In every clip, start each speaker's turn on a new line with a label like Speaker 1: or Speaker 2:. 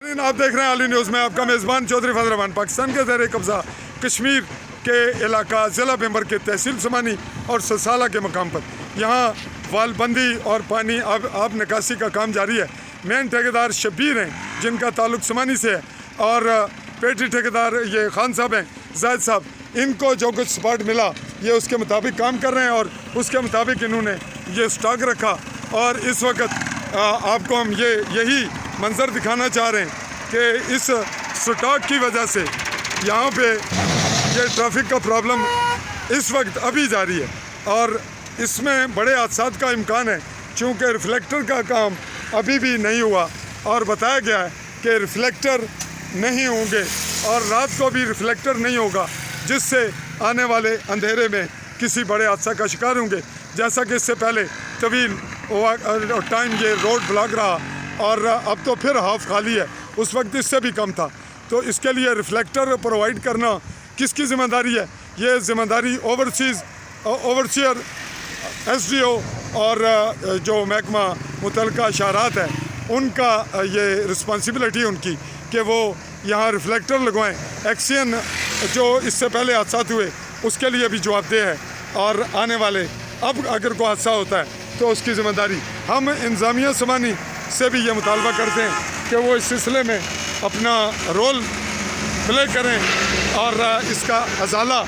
Speaker 1: आप देख रहे हैं आली न्यूज़ में आपका मेज़बान चौधरी फजल रहमान। पाकिस्तान के ज़ेर कब्ज़ा कश्मीर के इलाका ज़िला मेंबर के तहसील समानी और ससाला के मकाम पर यहाँ वालबंदी और पानी आब निकासी का काम जारी है। मेन ठेकेदार शब्बीर हैं जिनका ताल्लुक समानी से है और पेटी ठेकेदार ये खान साहब हैं, जायद साहब। इनको जो कुछ स्पॉट मिला ये उसके मुताबिक काम कर रहे हैं और उसके मुताबिक इन्होंने ये स्टॉक रखा। और इस वक्त आपको हम यही मंजर दिखाना चाह रहे हैं कि इस स्टॉक की वजह से यहाँ पे ये ट्रैफिक का प्रॉब्लम इस वक्त अभी जारी है और इसमें बड़े हादसात का इम्कान है चूँकि रिफ्लेक्टर का काम अभी भी नहीं हुआ और बताया गया है कि रिफ्लेक्टर नहीं होंगे और रात को भी रिफ्लेक्टर नहीं होगा, जिससे आने वाले अंधेरे में किसी बड़े हादसा का शिकार होंगे। जैसा कि इससे पहले तवील टाइम ये रोड ब्लॉक रहा और अब तो फिर हाफ खाली है, उस वक्त इससे भी कम था। तो इसके लिए रिफ्लेक्टर प्रोवाइड करना किसकी ज़िम्मेदारी है? ये ज़िम्मेदारी ओवरसीयर SDO और जो महकमा मुतलका शहरात है उनका ये रिस्पॉन्सिबिलिटी उनकी कि वो यहाँ रिफ्लेक्टर लगवाएं। एक्सीजन जो इससे पहले हादसा हुए उसके लिए भी जवाबदेह है और आने वाले अब अगर कोई हादसा होता है तो उसकी ज़िम्मेदारी हम इंतज़ामिया समानी से भी ये मुतालबा करते हैं कि वो इस सिलसिले में अपना रोल प्ले करें और इसका अजाला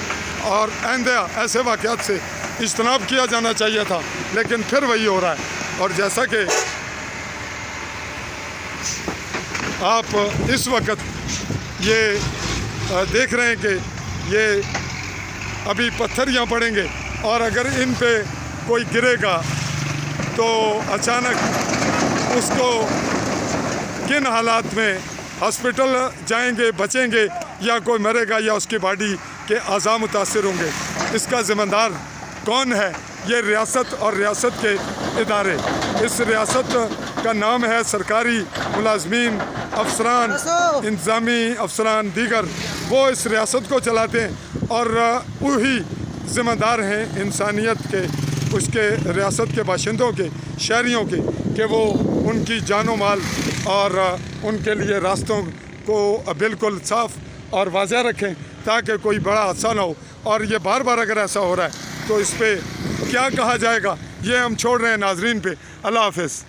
Speaker 1: और आइंदा ऐसे वाक़यात से इज्तनाब किया जाना चाहिए था, लेकिन फिर वही हो रहा है। और जैसा कि आप इस वक्त ये देख रहे हैं कि ये अभी पत्थर यहाँ पड़ेंगे और अगर इन पे कोई गिरेगा तो अचानक उसको किन हालात में हॉस्पिटल जाएंगे, बचेंगे या कोई मरेगा या उसकी बॉडी के अज़ा मुतासिर होंगे, इसका ज़िम्मेदार कौन है? ये रियासत और रियासत के इदारे। इस रियासत का नाम है सरकारी मुलाजमीन, अफसरान, इंतज़ामी अफसरान दीगर, वो इस रियासत को चलाते हैं और वही ज़िम्मेदार हैं इंसानियत के, उसके रियासत के बाशिंदों के, शहरियों के, कि वो उनकी जानो माल और उनके लिए रास्तों को बिल्कुल साफ़ और वाज़ेह रखें ताकि कोई बड़ा हादसा ना हो। और ये बार बार अगर ऐसा हो रहा है तो इस पर क्या कहा जाएगा, ये हम छोड़ रहे हैं नाजरीन पे। अल्लाह हाफ़िज़।